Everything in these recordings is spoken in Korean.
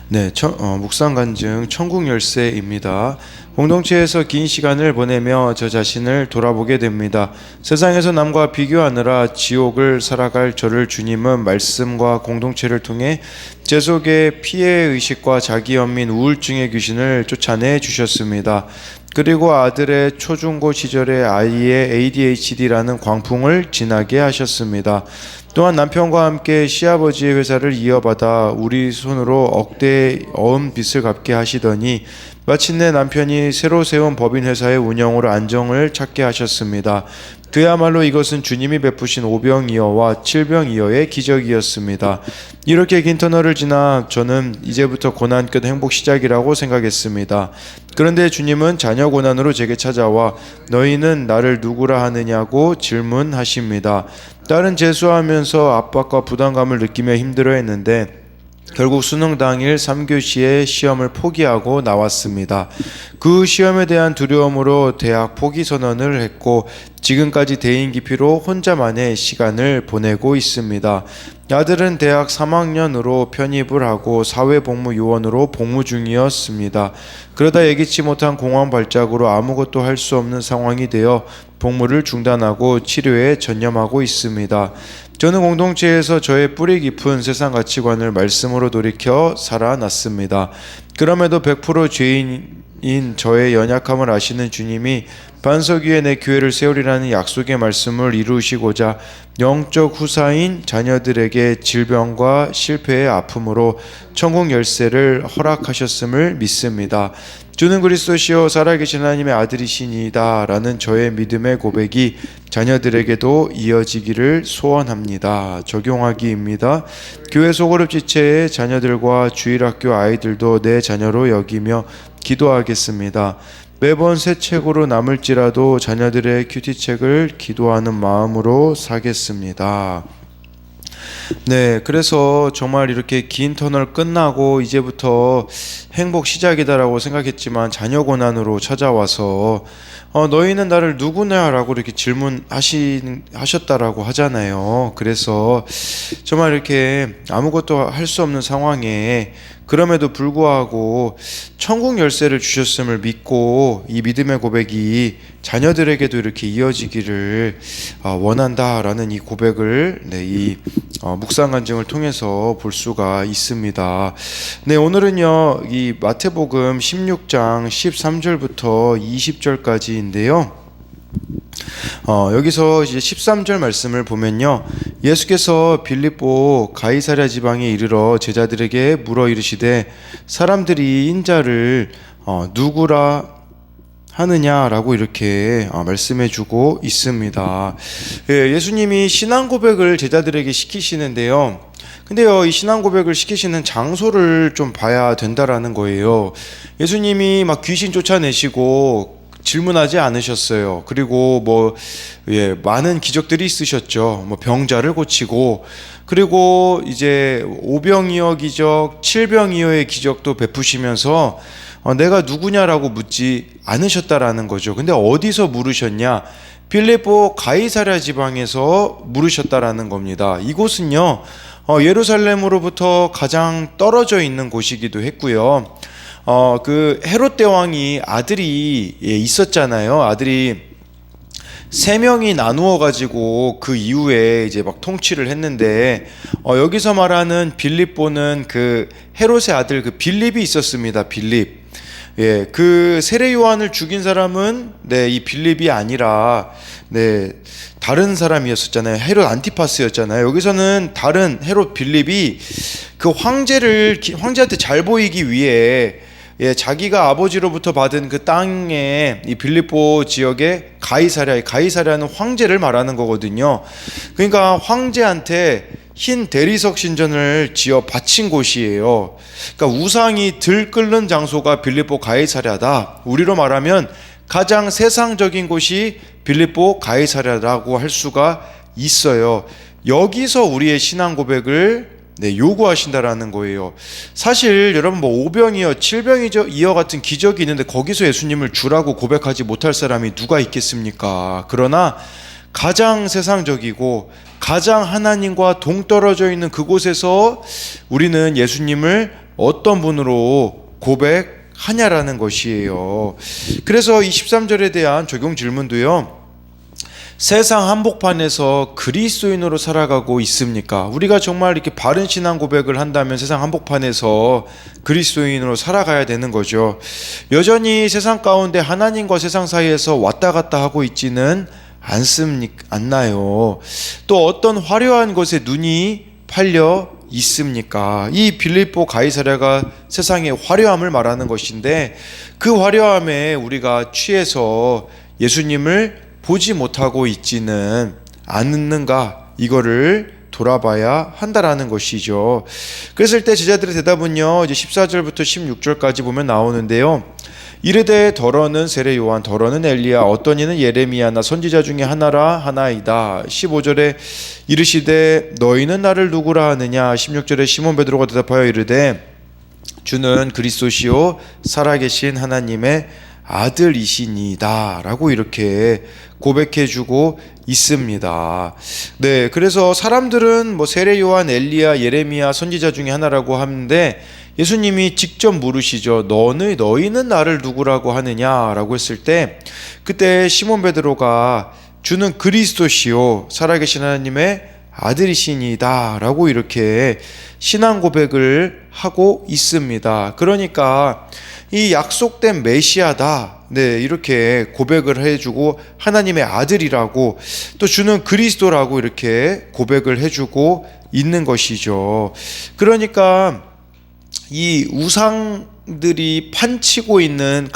묵상 간증 천국 열쇠입니다. 공동체에서 긴 시간을 보내며 저 자신을 돌아보게 됩니다. 세상에서 남과 비교하느라 지옥을 살아갈 저를 주님은 말씀과 공동체를 통해 제 속에 피해의식과 자기연민 우울증의 귀신을 쫓아내 주셨습니다. 그리고 아들의 초중고 시절에 아이의 ADHD라는 광풍을 지나게 하셨습니다. 또한 남편과 함께 시아버지의 회사를 이어받아 우리 손으로 억대의 어음 빚을 갚게 하시더니 마침내 남편이 새로 세운 법인 회사의 운영으로 안정을 찾게 하셨습니다. 그야말로 이것은 주님이 베푸신 오병이어와 칠병이어의 기적이었습니다. 이렇게 긴 터널을 지나 저는 이제부터 고난 끝 행복 시작이라고 생각했습니다. 그런데 주님은 자녀 고난으로 제게 찾아와 너희는 나를 누구라 하느냐고 질문하십니다. 딸은 재수하면서 압박과 부담감을 느끼며 힘들어했는데 결국 수능 당일 3교시에 시험을 포기하고 나왔습니다. 그 시험에 대한 두려움으로 대학 포기 선언을 했고 지금까지 대인기피로 혼자만의 시간을 보내고 있습니다. 아들은 대학 3학년으로 편입을 하고 사회복무요원으로 복무 중이었습니다. 그러다 예기치 못한 공황 발작으로 아무것도 할 수 없는 상황이 되어 복무를 중단하고 치료에 전념하고 있습니다. 저는 공동체에서 저의 뿌리 깊은 세상 가치관을 말씀으로 돌이켜 살아났습니다. 그럼에도 100% 죄인인 저의 연약함을 아시는 주님이 반석 위에 내 교회를 세우리라는 약속의 말씀을 이루시고자 영적 후사인 자녀들에게 질병과 실패의 아픔으로 천국 열쇠를 허락하셨음을 믿습니다. 주는 그리스도시요 살아계신 하나님의 아들이시니이다 라는 저의 믿음의 고백이 자녀들에게도 이어지기를 소원합니다. 적용하기입니다. 교회 소그룹 지체의 자녀들과 주일학교 아이들도 내 자녀로 여기며 기도하겠습니다. 매번 새 책으로 남을지라도 자녀들의 큐티책을 기도하는 마음으로 사겠습니다. 그래서 정말 이렇게 긴 터널 끝나고 이제부터 행복 시작이다라고 생각했지만 자녀 고난으로 찾아와서 너희는 나를 누구냐라고 이렇게 질문하셨다라고 하잖아요. 그래서 정말 이렇게 아무것도 할 수 없는 상황에 그럼에도 불구하고 천국 열쇠를 주셨음을 믿고 이 믿음의 고백이 자녀들에게도 이렇게 이어지기를 원한다라는 이 고백을 이 묵상 간증을 통해서 볼 수가 있습니다. 오늘은요 이 마태복음 16장 13절부터 20절까지인데요. 여기서 이제 13절 말씀을 보면요. 예수께서 빌립보 가이사랴 지방에 이르러 제자들에게 물어 이르시되 사람들이 인자를 누구라 하느냐라고 이렇게 말씀해 주고 있습니다. 예수님이 신앙 고백을 제자들에게 시키시는데요. 근데요, 이 신앙 고백을 시키시는 장소를 좀 봐야 된다라는 거예요. 예수님이 막 귀신 쫓아내시고 질문하지 않으셨어요. 그리고 많은 기적들이 있으셨죠. 병자를 고치고, 그리고 이제 오병이어 기적, 칠병이어의 기적도 베푸시면서 내가 누구냐라고 묻지 않으셨다라는 거죠. 근데 어디서 물으셨냐? 빌립보 가이사랴 지방에서 물으셨다라는 겁니다. 이곳은요, 예루살렘으로부터 가장 떨어져 있는 곳이기도 했고요. 그 헤롯 대왕이 아들이 있었잖아요. 아들이 3명이 나누어 가지고 그 이후에 이제 막 통치를 했는데 여기서 말하는 빌립보는 그 헤롯의 아들 그 빌립이 있었습니다. 빌립. 그 세례 요한을 죽인 사람은 이 빌립이 아니라 다른 사람이었었잖아요. 헤롯 안티파스였잖아요. 여기서는 다른 헤롯 빌립이 그 황제한테 잘 보이기 위해 자기가 아버지로부터 받은 그 땅에 이 빌립보 지역의 가이사랴는 황제를 말하는 거거든요. 그러니까 황제한테 흰 대리석 신전을 지어 바친 곳이에요. 그러니까 우상이 들끓는 장소가 빌립보 가이사랴다. 우리로 말하면 가장 세상적인 곳이 빌립보 가이사랴라고 할 수가 있어요. 여기서 우리의 신앙 고백을 요구하신다라는 거예요. 사실 여러분 오병이어, 칠병이어 같은 기적이 있는데 거기서 예수님을 주라고 고백하지 못할 사람이 누가 있겠습니까? 그러나 가장 세상적이고 가장 하나님과 동떨어져 있는 그곳에서 우리는 예수님을 어떤 분으로 고백하냐라는 것이에요. 그래서 이 13절에 대한 적용 질문도요, 세상 한복판에서 그리스도인으로 살아가고 있습니까? 우리가 정말 이렇게 바른 신앙 고백을 한다면 세상 한복판에서 그리스도인으로 살아가야 되는 거죠. 여전히 세상 가운데 하나님과 세상 사이에서 왔다 갔다 하고 있지는 않나요? 또 어떤 화려한 것에 눈이 팔려 있습니까? 이 빌립보 가이사랴가 세상의 화려함을 말하는 것인데, 그 화려함에 우리가 취해서 예수님을 보지 못하고 있지는 않는가, 이거를 돌아봐야 한다라는 것이죠. 그랬을 때 제자들의 대답은요, 이제 14절부터 16절까지 보면 나오는데요. 이르되 더러는 세례 요한, 더러는 엘리야, 어떤 이는 예레미야나 선지자 중에 하나이다. 15절에 이르시되 너희는 나를 누구라 하느냐. 16절에 시몬 베드로가 대답하여 이르되 주는 그리스도시요 살아계신 하나님의 아들이시니다 라고 이렇게 고백해주고 있습니다. 네, 그래서 사람들은 뭐 세례 요한, 엘리야, 예레미야, 선지자 중에 하나라고 하는데, 예수님이 직접 물으시죠. 너희는 나를 누구라고 하느냐라고 했을 때, 그때 시몬 베드로가 주는 그리스도시요 살아계신 하나님의 아들이시니다 라고 이렇게 신앙 고백을 하고 있습니다. 그러니까 이 약속된 메시아다, 네, 이렇게 고백을 해주고 하나님의 아들이라고, 또 주는 그리스도라고 이렇게 고백을 해주고 있는 것이죠. 그러니까 이 우상들이 판치고 있는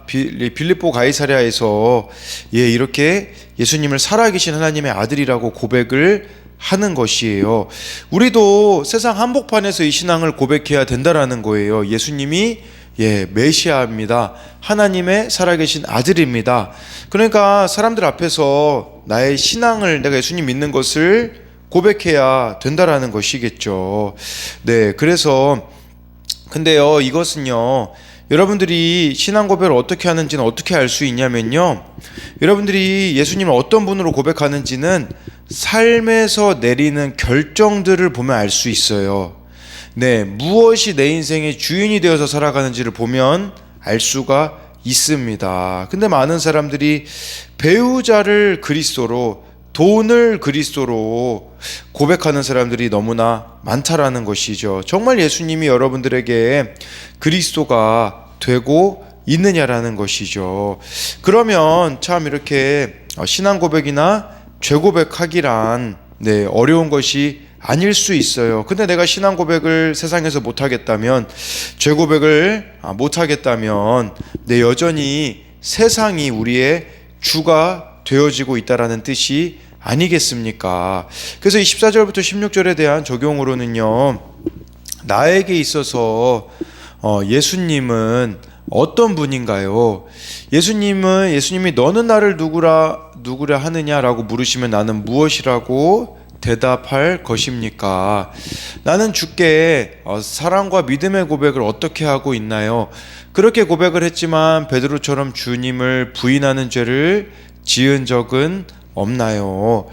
빌립보 가이사랴에서 이렇게 예수님을 살아계신 하나님의 아들이라고 고백을 하는 것이에요. 우리도 세상 한복판에서 이 신앙을 고백해야 된다라는 거예요. 예수님이 메시아입니다. 하나님의 살아계신 아들입니다. 그러니까 사람들 앞에서 나의 신앙을, 내가 예수님 믿는 것을 고백해야 된다라는 것이겠죠. 네, 그래서 근데요, 이것은요, 여러분들이 신앙 고백을 어떻게 하는지는 어떻게 알 수 있냐면요, 여러분들이 예수님을 어떤 분으로 고백하는지는 삶에서 내리는 결정들을 보면 알 수 있어요. 네, 무엇이 내 인생의 주인이 되어서 살아가는지를 보면 알 수가 있습니다. 근데 많은 사람들이 배우자를 그리스도로, 돈을 그리스도로 고백하는 사람들이 너무나 많다라는 것이죠. 정말 예수님이 여러분들에게 그리스도가 되고 있느냐라는 것이죠. 그러면 참 이렇게 신앙 고백이나 죄 고백하기란 어려운 것이 아닐 수 있어요. 근데 내가 신앙 고백을 세상에서 못하겠다면, 죄 고백을 못하겠다면 여전히 세상이 우리의 주가 되어지고 있다라는 뜻이 아니겠습니까? 그래서 이 14절부터 16절에 대한 적용으로는요, 나에게 있어서 예수님은 어떤 분인가요? 예수님이 너는 나를 누구라 하느냐라고 물으시면 나는 무엇이라고 대답할 것입니까? 나는 주께 사랑과 믿음의 고백을 어떻게 하고 있나요? 그렇게 고백을 했지만 베드로처럼 주님을 부인하는 죄를 지은 적은 없나요?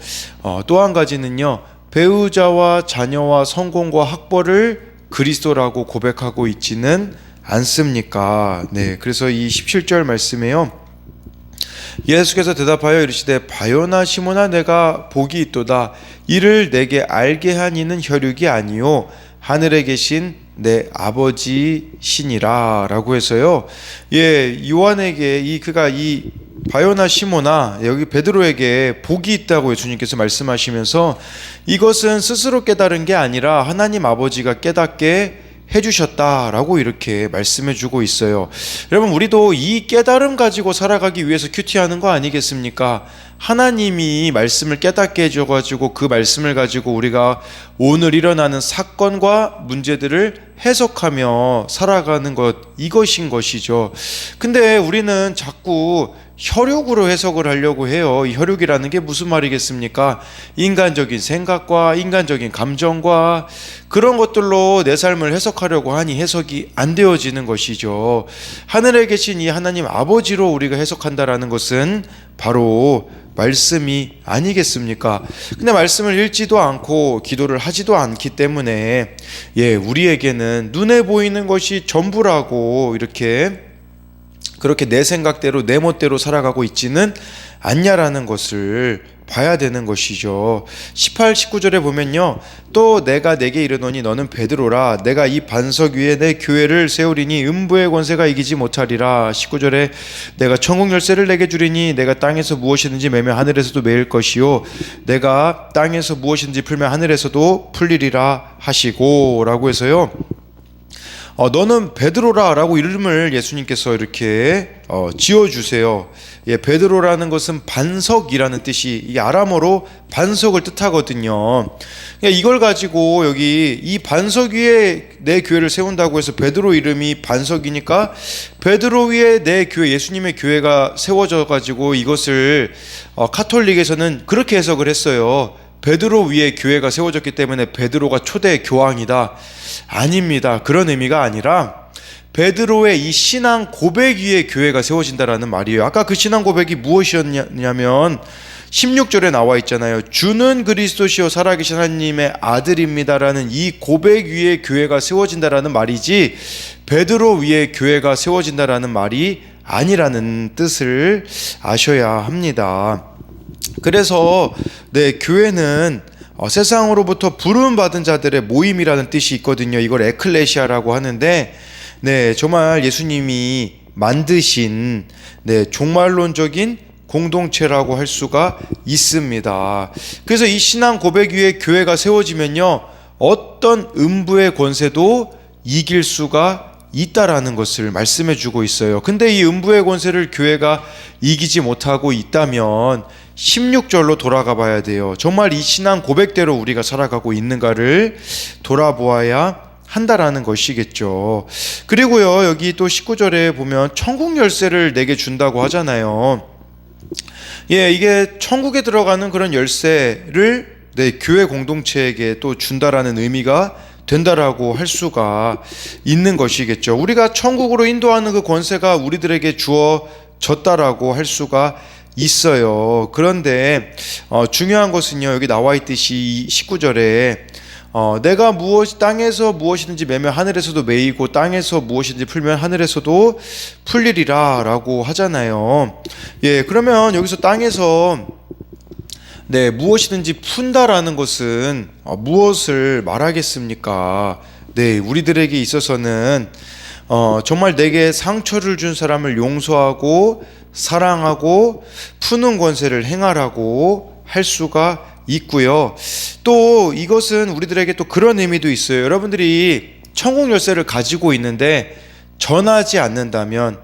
또 한 가지는요, 배우자와 자녀와 성공과 학벌을 그리스도라고 고백하고 있지는 않습니까? 네, 그래서 이 17절 말씀에요, 예수께서 대답하여 이르시되 바요나 시몬아 내가 복이 있도다. 이를 내게 알게 한 이는 혈육이 아니요 하늘에 계신 내 아버지시니라 라고 해서요, 요한에게 그가 이 바요나 시몬아, 여기 베드로에게 복이 있다고 예수님께서 말씀하시면서 이것은 스스로 깨달은 게 아니라 하나님 아버지가 깨닫게 해주셨다라고 이렇게 말씀해주고 있어요. 여러분, 우리도 이 깨달음 가지고 살아가기 위해서 큐티하는 거 아니겠습니까? 하나님이 말씀을 깨닫게 해줘가지고 그 말씀을 가지고 우리가 오늘 일어나는 사건과 문제들을 해석하며 살아가는 것, 이것인 것이죠. 근데 우리는 자꾸 혈육으로 해석을 하려고 해요. 이 혈육이라는 게 무슨 말이겠습니까? 인간적인 생각과 인간적인 감정과 그런 것들로 내 삶을 해석하려고 하니 해석이 안 되어지는 것이죠. 하늘에 계신 이 하나님 아버지로 우리가 해석한다라는 것은 바로 말씀이 아니겠습니까? 근데 말씀을 읽지도 않고 기도를 하지도 않기 때문에 우리에게는 눈에 보이는 것이 전부라고 그렇게 내 생각대로 내 멋대로 살아가고 있지는 않냐라는 것을 봐야 되는 것이죠. 18, 19절에 보면요. 또 내가 내게 이르노니 너는 베드로라. 내가 이 반석 위에 내 교회를 세우리니 음부의 권세가 이기지 못하리라. 19절에 내가 천국 열쇠를 내게 주리니 내가 땅에서 무엇이든지 매면 하늘에서도 매일 것이요 내가 땅에서 무엇이든지 풀면 하늘에서도 풀리리라 하시고 라고 해서요. 너는 베드로라 라고 이름을 예수님께서 이렇게 지어주세요. 베드로라는 것은 반석이라는 뜻이 이 아람어로 반석을 뜻하거든요. 이걸 가지고 여기 이 반석 위에 내 교회를 세운다고 해서 베드로 이름이 반석이니까 베드로 위에 내 교회, 예수님의 교회가 세워져 가지고 이것을 카톨릭에서는 그렇게 해석을 했어요. 베드로 위에 교회가 세워졌기 때문에 베드로가 초대 교황이다. 아닙니다. 그런 의미가 아니라 베드로의 이 신앙 고백 위에 교회가 세워진다라는 말이에요. 아까 그 신앙 고백이 무엇이었냐면 16절에 나와 있잖아요. 주는 그리스도시요 살아계신 하나님의 아들입니다라는 이 고백 위에 교회가 세워진다라는 말이지 베드로 위에 교회가 세워진다라는 말이 아니라는 뜻을 아셔야 합니다. 그래서 교회는 세상으로부터 부름받은 자들의 모임이라는 뜻이 있거든요. 이걸 에클레시아라고 하는데 정말 예수님이 만드신 종말론적인 공동체라고 할 수가 있습니다. 그래서 이 신앙 고백 위에 교회가 세워지면요. 어떤 음부의 권세도 이길 수가 있다라는 것을 말씀해 주고 있어요. 근데 이 음부의 권세를 교회가 이기지 못하고 있다면 16절로 돌아가 봐야 돼요. 정말 이 신앙 고백대로 우리가 살아가고 있는가를 돌아보아야 한다라는 것이겠죠. 그리고요, 여기 또 19절에 보면 천국 열쇠를 내게 준다고 하잖아요. 이게 천국에 들어가는 그런 열쇠를 교회 공동체에게 또 준다라는 의미가 된다라고 할 수가 있는 것이겠죠. 우리가 천국으로 인도하는 그 권세가 우리들에게 주어졌다라고 할 수가 있어요. 그런데 중요한 것은요, 여기 나와 있듯이 19절에 내가 땅에서 무엇이든지 매면 하늘에서도 매이고 땅에서 무엇이든지 풀면 하늘에서도 풀리리라 라고 하잖아요. 그러면 여기서 땅에서 무엇이든지 푼다라는 것은 무엇을 말하겠습니까? 우리들에게 있어서는 정말 내게 상처를 준 사람을 용서하고 사랑하고 푸는 권세를 행하라고 할 수가 있고요. 또 이것은 우리들에게 또 그런 의미도 있어요. 여러분들이 천국 열쇠를 가지고 있는데 전하지 않는다면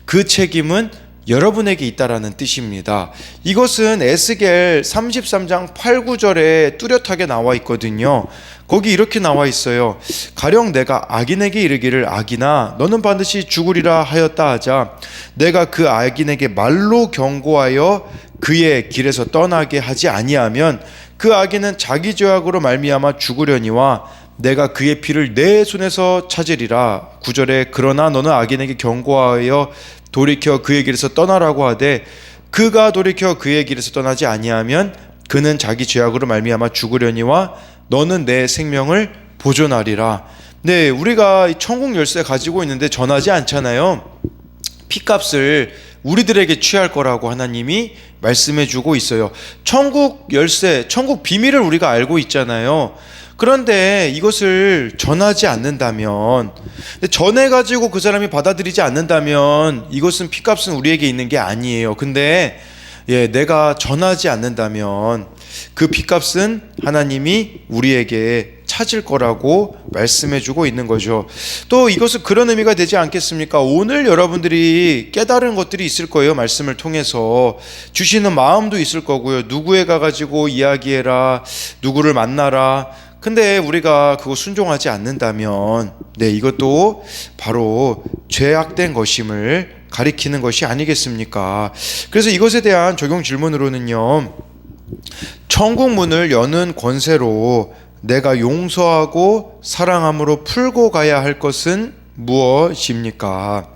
그 책임은 여러분에게 있다라는 뜻입니다. 이것은 에스겔 33장 8, 9절에 뚜렷하게 나와 있거든요. 거기 이렇게 나와 있어요. 가령 내가 악인에게 이르기를 악인아 너는 반드시 죽으리라 하였다 하자 내가 그 악인에게 말로 경고하여 그의 길에서 떠나게 하지 아니하면 그 악인은 자기 죄악으로 말미암아 죽으려니와 내가 그의 피를 내 손에서 찾으리라. 9절에 그러나 너는 악인에게 경고하여 돌이켜 그의 길에서 떠나라고 하되 그가 돌이켜 그의 길에서 떠나지 아니하면 그는 자기 죄악으로 말미암아 죽으려니와 너는 내 생명을 보존하리라. 우리가 천국 열쇠 가지고 있는데 전하지 않잖아요. 피값을 우리들에게 취할 거라고 하나님이 말씀해 주고 있어요. 천국 열쇠, 천국 비밀을 우리가 알고 있잖아요. 그런데 이것을 전하지 않는다면, 전해가지고 그 사람이 받아들이지 않는다면 이것은 피값은 우리에게 있는 게 아니에요. 근데 내가 전하지 않는다면 그 피값은 하나님이 우리에게 찾을 거라고 말씀해 주고 있는 거죠. 또 이것은 그런 의미가 되지 않겠습니까? 오늘 여러분들이 깨달은 것들이 있을 거예요. 말씀을 통해서 주시는 마음도 있을 거고요. 누구에 가가지고 이야기해라, 누구를 만나라. 근데 우리가 그거 순종하지 않는다면 이것도 바로 죄악된 것임을 가리키는 것이 아니겠습니까? 그래서 이것에 대한 적용 질문으로는요, 천국 문을 여는 권세로 내가 용서하고 사랑함으로 풀고 가야 할 것은 무엇입니까?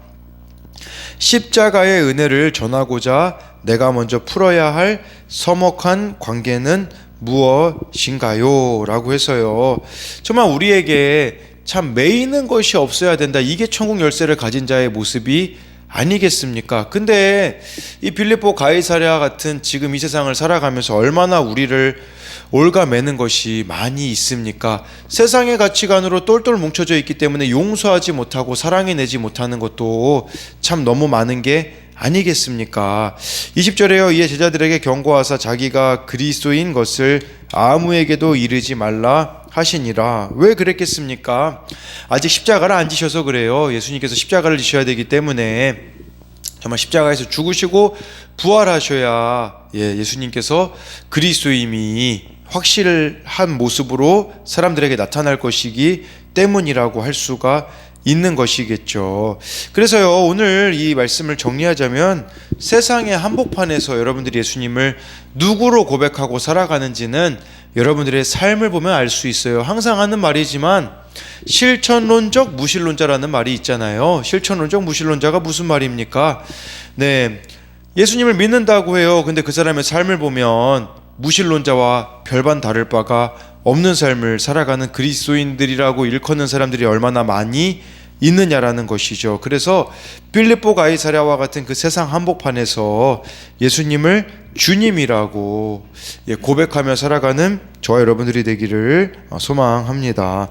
십자가의 은혜를 전하고자 내가 먼저 풀어야 할 서먹한 관계는 무엇인가요? 라고 해서요, 정말 우리에게 참 매이는 것이 없어야 된다, 이게 천국 열쇠를 가진 자의 모습이 아니겠습니까? 근데 이 빌립보 가이사랴 같은 지금 이 세상을 살아가면서 얼마나 우리를 올가매는 것이 많이 있습니까? 세상의 가치관으로 똘똘 뭉쳐져 있기 때문에 용서하지 못하고 사랑해내지 못하는 것도 참 너무 많은 게 아니겠습니까? 20절에요, 이에 제자들에게 경고하사 자기가 그리스도인 것을 아무에게도 이르지 말라 하시니라. 왜 그랬겠습니까? 아직 십자가를 안 지셔서 그래요. 예수님께서 십자가를 지셔야 되기 때문에 정말 십자가에서 죽으시고 부활하셔야 예수님께서 그리스도임이 확실한 모습으로 사람들에게 나타날 것이기 때문이라고 할 수가 있는 것이겠죠. 그래서요, 오늘 이 말씀을 정리하자면 세상의 한복판에서 여러분들이 예수님을 누구로 고백하고 살아가는지는 여러분들의 삶을 보면 알 수 있어요. 항상 하는 말이지만 실천론적 무신론자라는 말이 있잖아요. 실천론적 무신론자가 무슨 말입니까? 네, 예수님을 믿는다고 해요. 근데 그 사람의 삶을 보면 무신론자와 별반 다를 바가 없는 삶을 살아가는 그리스도인들이라고 일컫는 사람들이 얼마나 많이 있느냐라는 것이죠. 그래서 빌립보 가이사랴와 같은 그 세상 한복판에서 예수님을 주님이라고 고백하며 살아가는 저와 여러분들이 되기를 소망합니다.